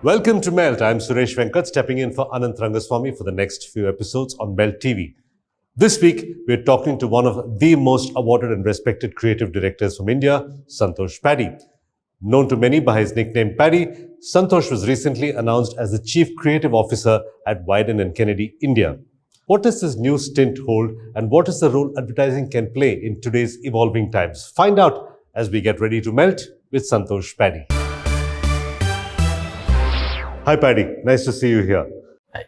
Welcome to Melt. I'm Suresh Venkat, stepping in for Anant Rangaswamy for the next few episodes on Melt TV. This week, we're talking to one of the most awarded and respected creative directors from India, Santosh Padhi. Known to many by his nickname Paddy, Santosh was recently announced as the Chief Creative Officer at Wieden+Kennedy India. What does this new stint hold, and what is the role advertising can play in today's evolving times? Find out as we get ready to melt with Santosh Padhi. Hi Paddy, nice to see you here. Hi.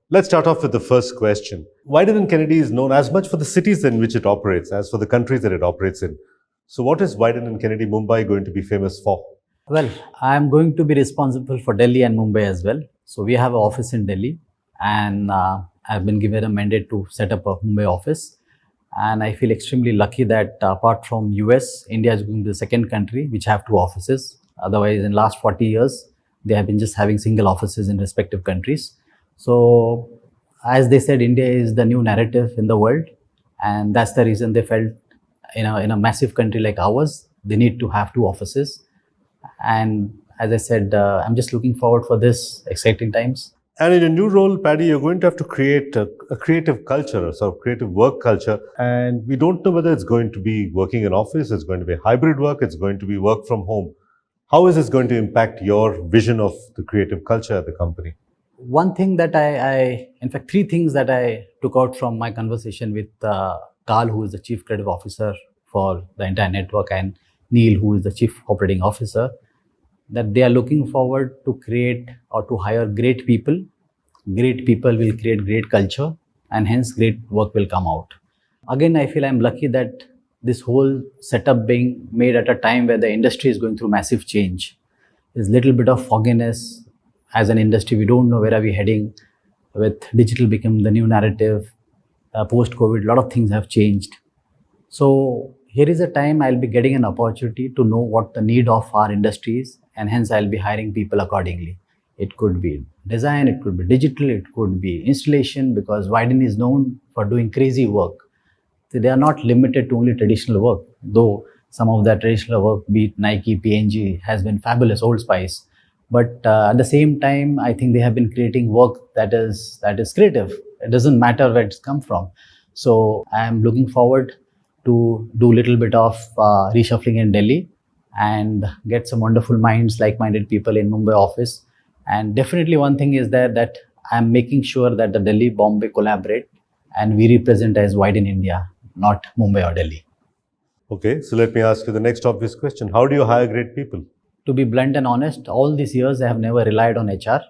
Let's start off with the first question. Wieden+Kennedy is known as much for the cities in which it operates as for the countries that it operates in. So what is Wieden+Kennedy Mumbai going to be famous for? Well, I'm going to be responsible for Delhi and Mumbai as well. So we have an office in Delhi, and I've been given a mandate to set up a Mumbai office. And I feel extremely lucky that apart from US, India is going to be the second country which have two offices. Otherwise, in the last 40 years, they have been just having single offices in respective countries. So as they said, India is the new narrative in the world. And that's the reason they felt in a massive country like ours, they need to have two offices. And as I said, I'm just looking forward for this exciting times. And in a new role, Paddy, you're going to have to create a creative culture, a sort of creative work culture. And we don't know whether it's going to be working in office, it's going to be hybrid work, it's going to be work from home. How is this going to impact your vision of the creative culture at the company? One thing that in fact, three things that I took out from my conversation with Carl, who is the Chief Creative Officer for the entire network, and Neil, who is the Chief Operating Officer, that they are looking forward to create or to hire great people. Great people will create great culture, and hence great work will come out. Again, I feel I'm lucky that this whole setup being made at a time where the industry is going through massive change. There's a little bit of fogginess as an industry. We don't know where are we heading with digital becoming the new narrative. Post-COVID, a lot of things have changed. So here is a time I'll be getting an opportunity to know what the need of our industry is, and hence I'll be hiring people accordingly. It could be design, it could be digital, it could be installation, because Wieden is known for doing crazy work. So they are not limited to only traditional work, though some of that traditional work, be it Nike, P&G, has been fabulous, Old Spice. But at the same time, I think they have been creating work that is creative. It doesn't matter where it's come from. So I'm looking forward to do a little bit of reshuffling in Delhi and get some wonderful minds, like-minded people in Mumbai office. And definitely one thing is that I'm making sure that the Delhi, Bombay collaborate and we represent as Wieden India, not Mumbai or Delhi. Okay, so let me ask you the next obvious question. How do you hire great people? To be blunt and honest, all these years I have never relied on HR.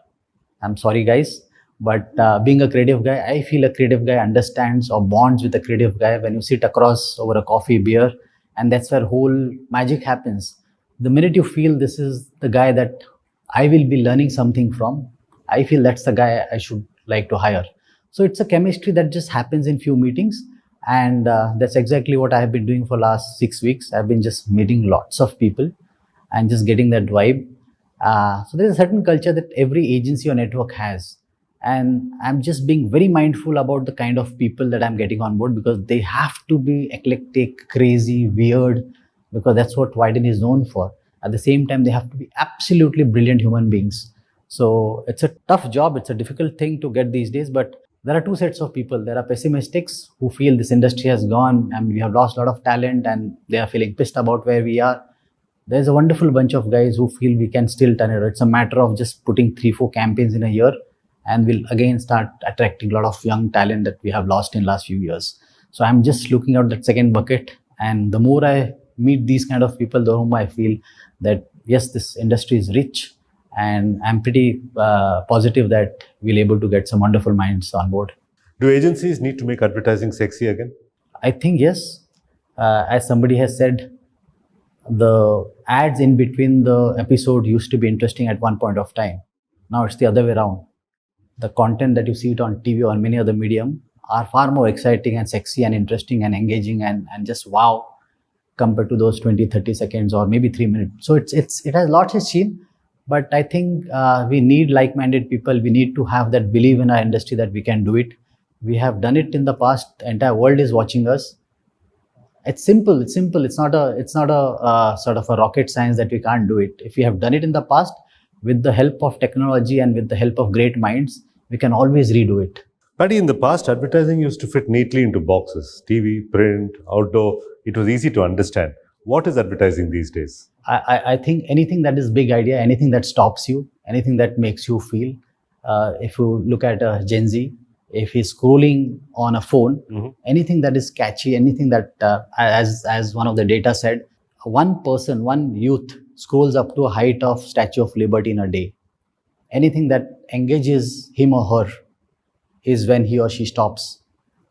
I'm sorry guys, but being a creative guy, I feel a creative guy understands or bonds with a creative guy when you sit across over a coffee, beer, and that's where whole magic happens. The minute you feel this is the guy that I will be learning something from, I feel that's the guy I should like to hire. So it's a chemistry that just happens in few meetings, and that's exactly what I have been doing for last 6 weeks. I've been just meeting lots of people and just getting that vibe. So there's a certain culture that every agency or network has. And I'm just being very mindful about the kind of people that I'm getting on board, because they have to be eclectic, crazy, weird, because that's what Wieden is known for. At the same time, they have to be absolutely brilliant human beings. So it's a tough job. It's a difficult thing to get these days, but there are two sets of people. There are pessimists who feel this industry has gone and we have lost a lot of talent and they are feeling pissed about where we are. There's a wonderful bunch of guys who feel we can still turn it. It's a matter of just putting 3-4 campaigns in a year, and we'll again start attracting a lot of young talent that we have lost in last few years. So I'm just looking at that second bucket, and the more I meet these kind of people, the more I feel that yes, this industry is rich, and I'm pretty positive that we'll able to get some wonderful minds on board. Do agencies need to make advertising sexy again? I think yes. As somebody has said, the ads in between the episode used to be interesting at one point of time. Now it's the other way around. The content that you see it on TV or many other medium are far more exciting and sexy and interesting and engaging and just wow compared to those 20-30 seconds or maybe 3 minutes. So it has lots of seen, but I think we need like-minded people. We need to have that belief in our industry that we can do it. We have done it in the past. The entire world is watching us. It's simple. It's not a sort of a rocket science that we can't do it. If we have done it in the past, With the help of technology and with the help of great minds, we can always redo it. Paddy, in the past, advertising used to fit neatly into boxes: TV, print, outdoor. It was easy to understand. What is advertising these days? I think anything that is big idea, anything that stops you, anything that makes you feel. If you look at Gen Z, if he's scrolling on a phone, anything that is catchy, anything that, as one of the data said, one person, one youth scrolls up to a height of Statue of Liberty in a day. Anything that engages him or her is when he or she stops.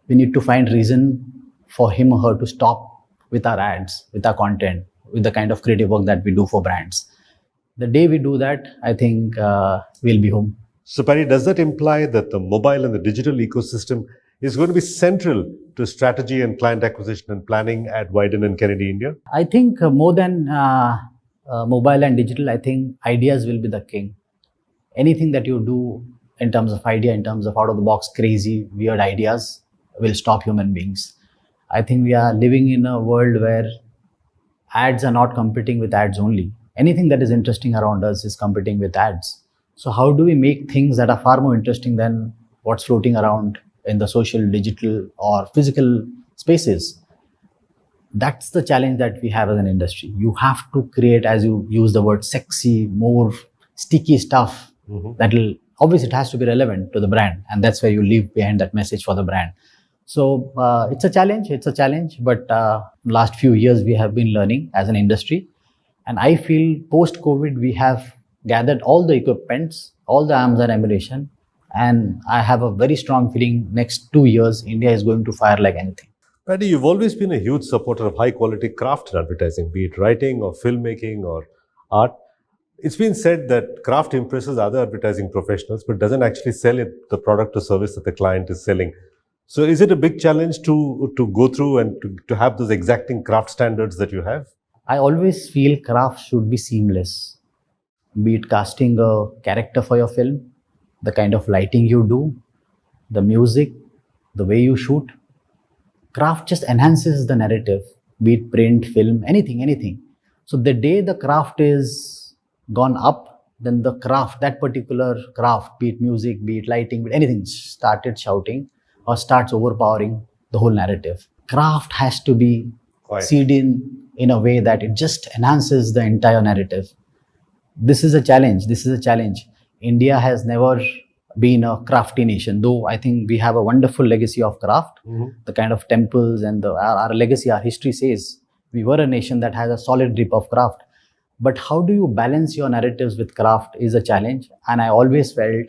We need to find reason for him or her to stop with our ads, with our content, with the kind of creative work that we do for brands. The day we do that, I think we'll be home. So, Paddy, does that imply that the mobile and the digital ecosystem is going to be central to strategy and client acquisition and planning at Wieden+Kennedy India? I think more than mobile and digital, I think ideas will be the king. Anything that you do in terms of idea, in terms of out of the box, crazy, weird ideas will stop human beings. I think we are living in a world where ads are not competing with ads only. Anything that is interesting around us is competing with ads. So how do we make things that are far more interesting than what's floating around in the social, digital or physical spaces? That's the challenge that we have as an industry. You have to create, as you use the word, sexy, more sticky stuff that will, obviously it has to be relevant to the brand, and that's where you leave behind that message for the brand. So it's a challenge, but last few years we have been learning as an industry, and I feel post-COVID we have gathered all the equipments, all the arms and ammunition, and I have a very strong feeling next 2 years India is going to fire like anything. Paddy, you've always been a huge supporter of high quality craft in advertising, be it writing or filmmaking or art. It's been said that craft impresses other advertising professionals but doesn't actually sell the product or service that the client is selling. So is it a big challenge to go through and to have those exacting craft standards that you have? I always feel craft should be seamless. Be it casting a character for your film, the kind of lighting you do, the music, the way you shoot. Craft just enhances the narrative, be it print, film, anything. So the day the craft is gone up, then the craft, that particular craft, be it music, be it lighting, be it anything, started shouting or starts overpowering the whole narrative. Craft has to be seed in a way that it just enhances the entire narrative. This is a challenge. India has never been a crafty nation, though I think we have a wonderful legacy of craft. The kind of temples and our legacy, our history says we were a nation that has a solid grip of craft. But how do you balance your narratives with craft is a challenge, and I always felt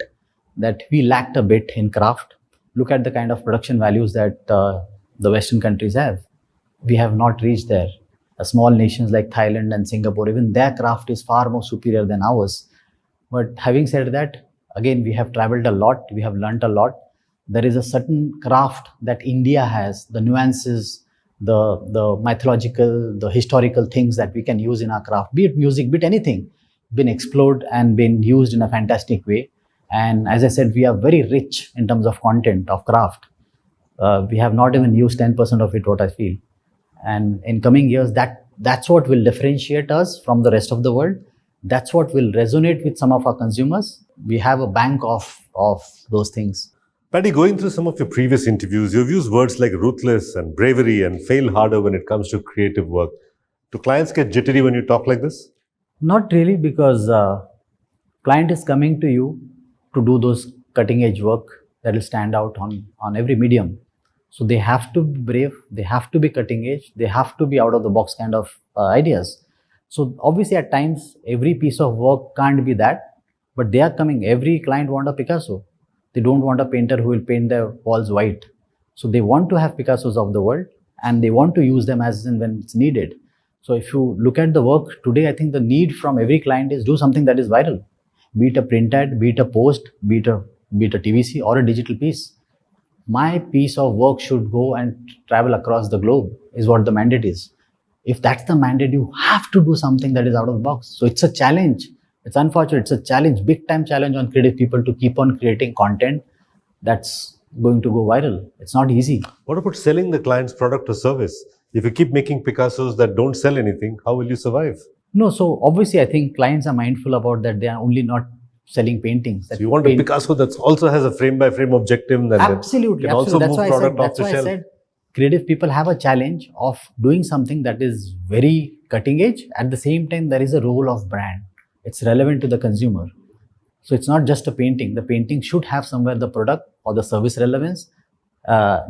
that we lacked a bit in craft. Look at the kind of production values that the Western countries have. We have not reached there. Small nations like Thailand and Singapore, even their craft is far more superior than ours. But having said that, again, we have traveled a lot, we have learnt a lot. There is a certain craft that India has, the nuances, the mythological, the historical things that we can use in our craft, be it music, be it anything, been explored and been used in a fantastic way. And as I said, we are very rich in terms of content, of craft. We have not even used 10% of it, what I feel. And in coming years, that's what will differentiate us from the rest of the world. That's what will resonate with some of our consumers. We have a bank of those things. Paddy, going through some of your previous interviews, you've used words like ruthless and bravery and fail harder when it comes to creative work. Do clients get jittery when you talk like this? Not really, because client is coming to you to do those cutting edge work that will stand out on every medium. So they have to be brave, they have to be cutting edge, they have to be out of the box kind of ideas. So obviously at times, every piece of work can't be that, but they are coming. Every client wants a Picasso. They don't want a painter who will paint their walls white. So they want to have Picassos of the world, and they want to use them as and when it's needed. So if you look at the work today, I think the need from every client is do something that is viral. Be it a print ad, be it a post, be it a TVC or a digital piece. My piece of work should go and travel across the globe is what the mandate is. If that's the mandate, you have to do something that is out of the box. So it's a challenge. It's unfortunate. It's a challenge, big time challenge on creative people to keep on creating content that's going to go viral. It's not easy. What about selling the client's product or service? If you keep making Picassos that don't sell anything, how will you survive? No, so obviously I think clients are mindful about that. They are only not selling paintings. So you want a Picasso that also has a frame by frame objective and absolutely, can also absolutely. move product off That's the why I shelf. said creative people have a challenge of doing something that is very cutting edge. At the same time, there is a role of brand. It's relevant to the consumer. So it's not just a painting. The painting should have somewhere the product or the service relevance.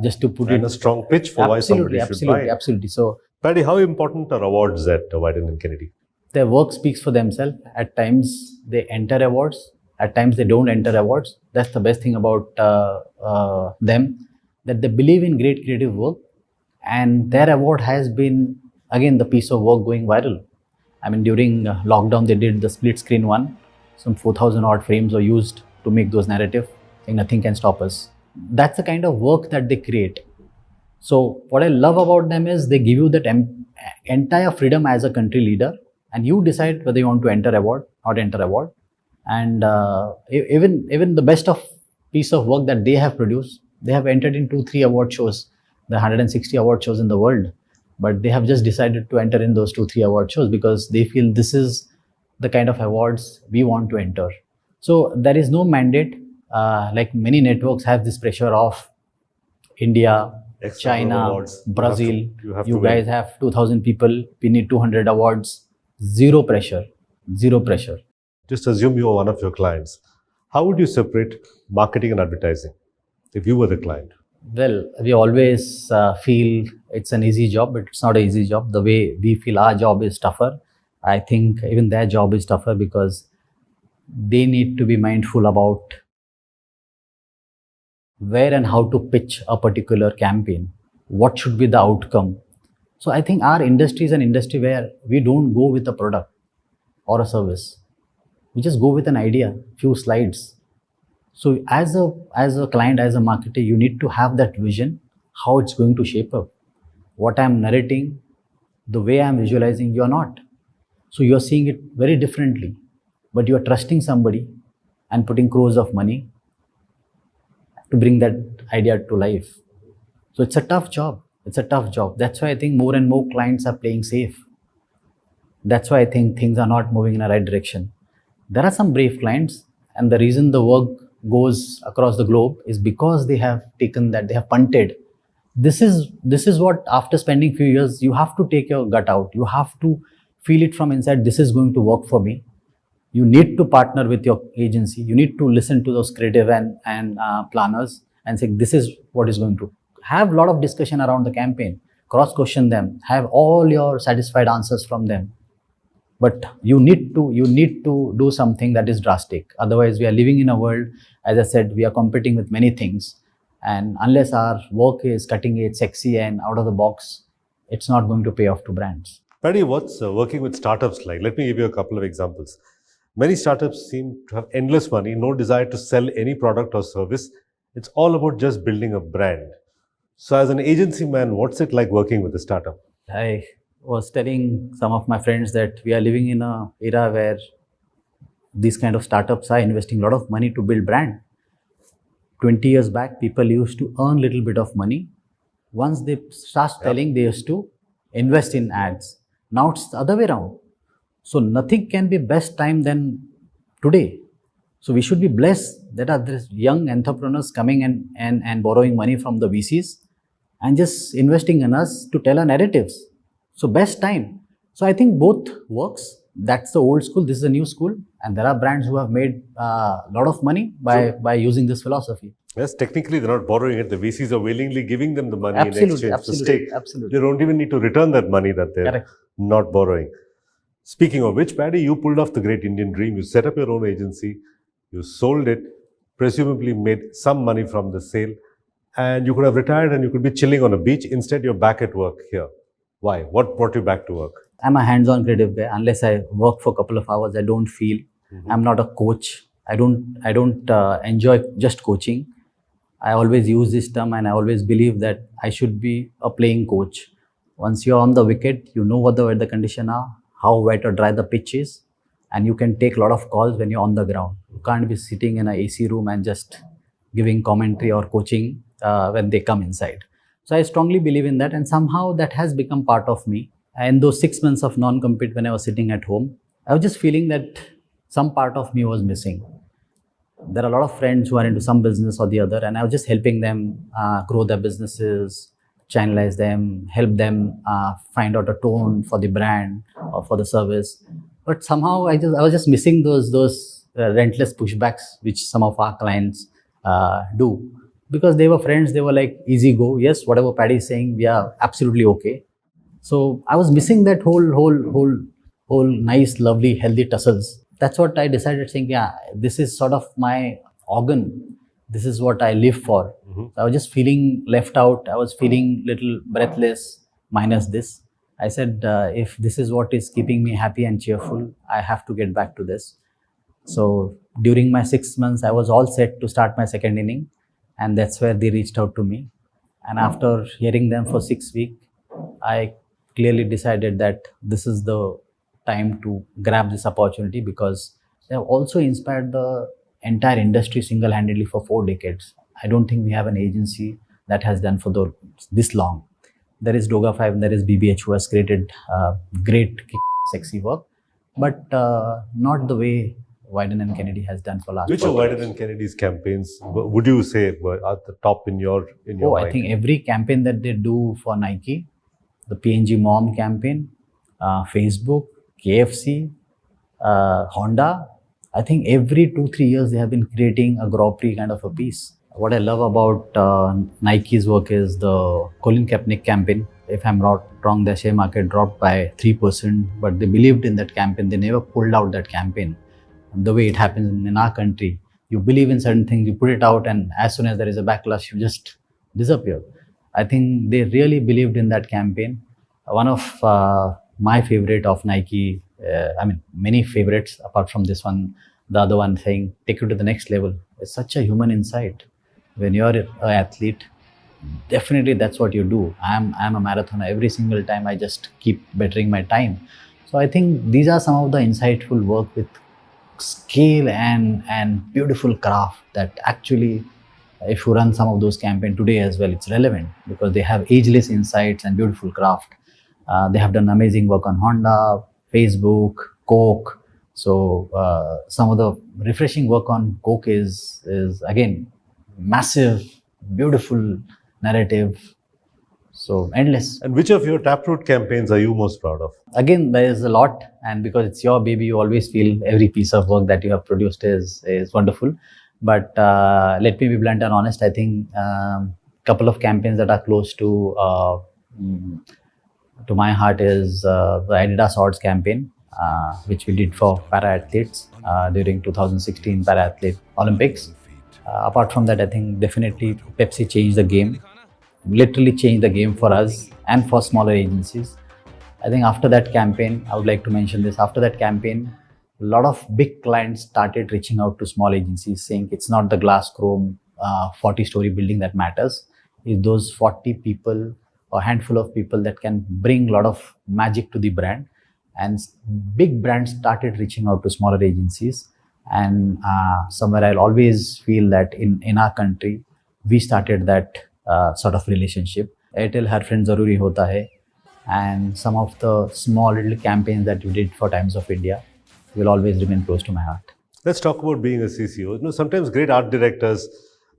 Just to put and it, a strong pitch for why somebody should buy it. Absolutely. So Paddy, how important are awards at Wieden+Kennedy? their work speaks for themselves. At times they enter awards. At times they don't enter awards. That's the best thing about them, that they believe in great creative work, and their award has been again the piece of work going viral. I mean, during lockdown they did the split screen one. Some 4,000 odd frames were used to make those narrative. Saying nothing can stop us. That's the kind of work that they create. So what I love about them is they give you that entire freedom as a country leader, and you decide whether you want to enter award, not enter award. And even the best of piece of work that they have produced, they have entered in 2-3 award shows, the 160 award shows in the world, but they have just decided to enter in those 2-3 award shows because they feel this is the kind of awards we want to enter. So there is no mandate. Like many networks have this pressure of India, Extra China, awards. Brazil. You guys have 2,000 people. We need 200 awards. Zero pressure. Zero pressure. Just assume you are one of your clients. How would you separate marketing and advertising if you were the client? Well, we always feel it's an easy job, but it's not an easy job. The way we feel our job is tougher, I think even their job is tougher because they need to be mindful about where and how to pitch a particular campaign. What should be the outcome? So I think our industry is an industry where we don't go with a product or a service. We just go with an idea, few slides. So as a client, as a marketer, you need to have that vision, how it's going to shape up. What I'm narrating, the way I'm visualizing, you're not. So you're seeing it very differently, but you're trusting somebody and putting crores of money to bring that idea to life. So it's a tough job. It's a tough job. That's why I think more and more clients are playing safe. That's why I think things are not moving in a right direction. There are some brave clients, and the reason the work goes across the globe is because they have taken that, they have punted. This is what, after spending few years, you have to take your gut out. You have to feel it from inside. This is going to work for me. You need to partner with your agency. You need to listen to those creative and planners and say, this is what is going to. Have a lot of discussion around the campaign. Cross-question them. Have all your satisfied answers from them. But you need to do something that is drastic. Otherwise, we are living in a world, as I said, we are competing with many things. And unless our work is cutting edge, sexy and out of the box, it's not going to pay off to brands. Paddy, what's working with startups like? Let me give you a couple of examples. Many startups seem to have endless money, no desire to sell any product or service. It's all about just building a brand. So as an agency man, what's it like working with a startup? I was telling some of my friends that we are living in an era where these kind of startups are investing a lot of money to build brand. 20 years back, people used to earn a little bit of money. Once they start selling, they used to invest in ads. Now it's the other way around. So nothing can be best time than today. So we should be blessed that are these young entrepreneurs coming and borrowing money from the VCs and just investing in us to tell our narratives. So best time. So I think both works. That's the old school. This is the new school. And there are brands who have made a lot of money by using this philosophy. Yes, technically they're not borrowing it. The VCs are willingly giving them the money Absolutely, in exchange absolutely, for stake. absolutely. They don't even need to return that money that they're Correct. not borrowing. Speaking of which, Paddy, you pulled off the great Indian dream. You set up your own agency. You sold it, presumably made some money from the sale, and you could have retired and you could be chilling on a beach. Instead, you're back at work here. Why? What brought you back to work? I'm a hands-on creative guy. Unless I work for a couple of hours, I don't feel. I'm not a coach. I don't enjoy just coaching. I always use this term, and I always believe that I should be a playing coach. Once you're on the wicket, you know what the weather conditions are, how wet or dry the pitch is, and you can take a lot of calls when you're on the ground. You can't be sitting in an AC room and just giving commentary or coaching when they come inside. So I strongly believe in that, and somehow that has become part of me. And those 6 months of non-compete, when I was sitting at home, I was just feeling that some part of me was missing. There are a lot of friends who are into some business or the other, and I was just helping them grow their businesses, channelize them, help them find out a tone for the brand or for the service. But somehow I was just missing those relentless pushbacks which some of our clients do, because they were friends. They were like, easy go, yes, whatever Paddy is saying, we are absolutely okay. So I was missing that whole nice, lovely, healthy tussles. That's what I decided, saying, yeah, this is sort of my organ. This is what I live for. So I was just feeling left out. I was feeling little breathless, minus this. I said, if this is what is keeping me happy and cheerful, I have to get back to this. So during my 6 months, I was all set to start my second inning, and that's where they reached out to me. And after hearing them for 6 weeks, I clearly decided that this is the time to grab this opportunity, because they have also inspired the entire industry single-handedly for 4 decades. I don't think we have an agency that has done for this long. There is Doga 5 and there is BBH, who has created great, sexy work, but not the way Wieden+Kennedy has done for last. Which of Wieden+Kennedy's campaigns would you say were at the top in your mind? I think every campaign that they do for Nike, the PNG Mom campaign, Facebook, KFC, Honda. I think every 2-3 years they have been creating a Grand Prix kind of a piece. What I love about Nike's work is the Colin Kaepernick campaign. If I'm not wrong, their share market dropped by 3%, but they believed in that campaign. They never pulled out that campaign. And the way it happens in our country, you believe in certain things, you put it out, and as soon as there is a backlash, you just disappear. I think they really believed in that campaign. One of my favorite of Nike, many favorites apart from this one, the other one saying, take you to the next level. It's such a human insight. When you're an athlete, definitely that's what you do. I'm a marathoner. Every single time I just keep bettering my time. So I think these are some of the insightful work with scale and beautiful craft that actually, if you run some of those campaigns today as well, it's relevant because they have ageless insights and beautiful craft. They have done amazing work on Honda, Facebook, Coke. So some of the refreshing work on Coke is again massive, beautiful narrative. So endless. And which of your Taproot campaigns are you most proud of? Again, there is a lot, and because it's your baby, you always feel every piece of work that you have produced is wonderful. But let me be blunt and honest. I think couple of campaigns that are close to my heart is the ADIDAS odds campaign, which we did for para-athletes during 2016 para-athlete Olympics. Apart from that, I think definitely Pepsi changed the game, literally changed the game for us and for smaller agencies. I think after that campaign, I would like to mention this, after that campaign, a lot of big clients started reaching out to small agencies saying it's not the glass chrome 40-story building that matters. It's those 40 people or handful of people that can bring a lot of magic to the brand. And big brands started reaching out to smaller agencies. And somewhere I'll always feel that in our country, we started that sort of relationship. Airtel Har Friend Zaruri Hota Hai, and some of the small little campaigns that you did for Times of India will always remain close to my heart. Let's talk about being a CCO. Sometimes great art directors,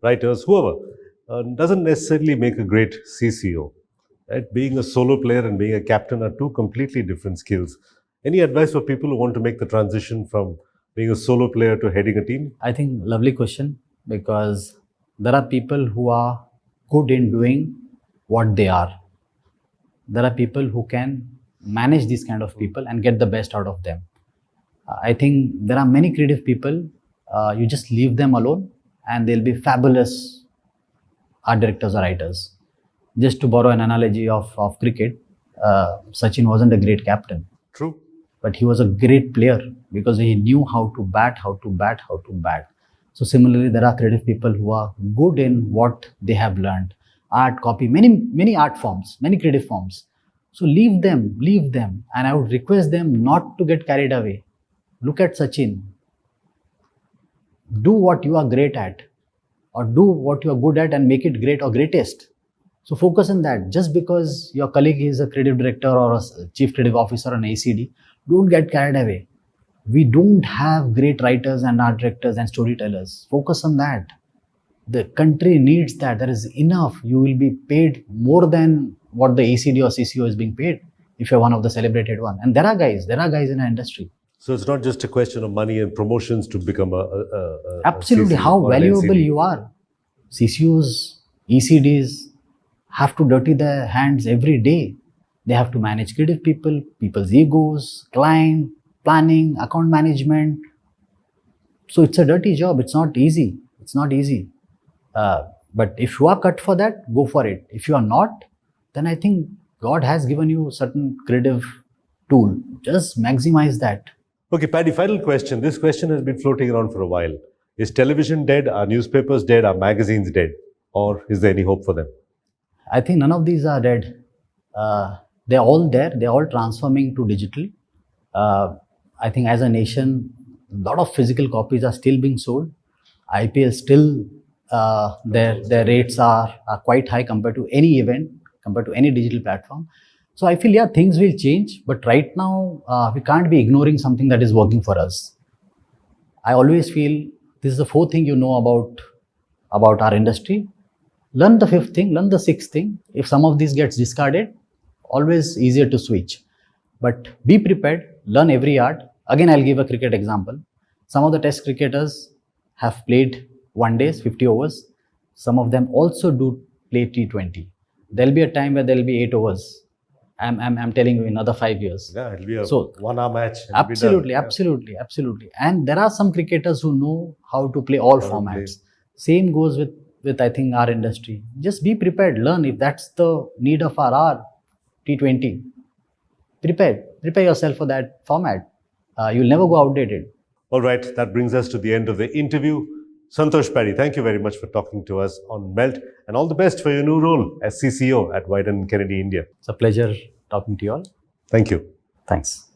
writers, whoever, doesn't necessarily make a great CCO. Right? Being a solo player and being a captain are two completely different skills. Any advice for people who want to make the transition from being a solo player to heading a team? I think lovely question, because there are people who are good in doing what they are. There are people who can manage these kind of people and get the best out of them. I think there are many creative people, you just leave them alone and they'll be fabulous art directors or writers. Just to borrow an analogy of cricket, Sachin wasn't a great captain. True. But he was a great player because he knew how to bat. So similarly, there are creative people who are good in what they have learned. Art, copy, many art forms, many creative forms. So leave them. And I would request them not to get carried away. Look at Sachin. Do what you are great at, or do what you are good at and make it great or greatest. So focus on that. Just because your colleague is a creative director or a chief creative officer on ACD, don't get carried away. We don't have great writers and art directors and storytellers. Focus on that. The country needs that. There is enough. You will be paid more than what the ACD or CCO is being paid if you're one of the celebrated one. And there are guys in our industry. So it's not just a question of money and promotions to become Absolutely. CC How or an valuable NCD. you are. CCOs, ECDs have to dirty their hands every day. They have to manage creative people, people's egos, client, planning, account management. So it's a dirty job. It's not easy. It's not easy. But if you are cut for that, go for it. If you are not, then I think God has given you certain creative tool. Just maximize that. Okay, Paddy, final question. This question has been floating around for a while. Is television dead? Are newspapers dead? Are magazines dead? Or is there any hope for them? I think none of these are dead. They're all there. They're all transforming to digital. I think as a nation, a lot of physical copies are still being sold. IPL still, their rates are quite high compared to any event, compared to any digital platform. So I feel, yeah, things will change. But right now, we can't be ignoring something that is working for us. I always feel this is the fourth thing you know about our industry. Learn the fifth thing, learn the sixth thing. If some of these gets discarded, always easier to switch. But be prepared, learn every art. Again, I'll give a cricket example. Some of the test cricketers have played one days, 50 overs. Some of them also do play T20. There'll be a time where there'll be 8 overs. I'm telling you, in another 5 years. Yeah, it'll be a So, 1 hour match. It'll be Absolutely, done. absolutely. And there are some cricketers who know how to play all formats. Same goes with I think our industry. Just be prepared, learn. If that's the need of our hour, T20, prepare yourself for that format. You'll never go outdated. All right, that brings us to the end of the interview. Santosh Padhi, thank you very much for talking to us on Melt, and all the best for your new role as CCO at Wieden+Kennedy India. It's a pleasure talking to you all. Thank you. Thanks.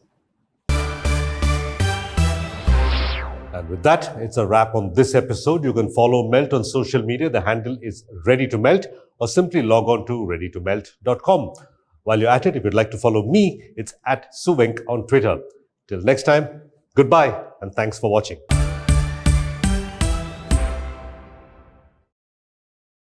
And with that, it's a wrap on this episode. You can follow Melt on social media. The handle is Ready to Melt, or simply log on to readytomelt.com. While you're at it, if you'd like to follow me, it's at Suvenk on Twitter. Till next time, goodbye and thanks for watching.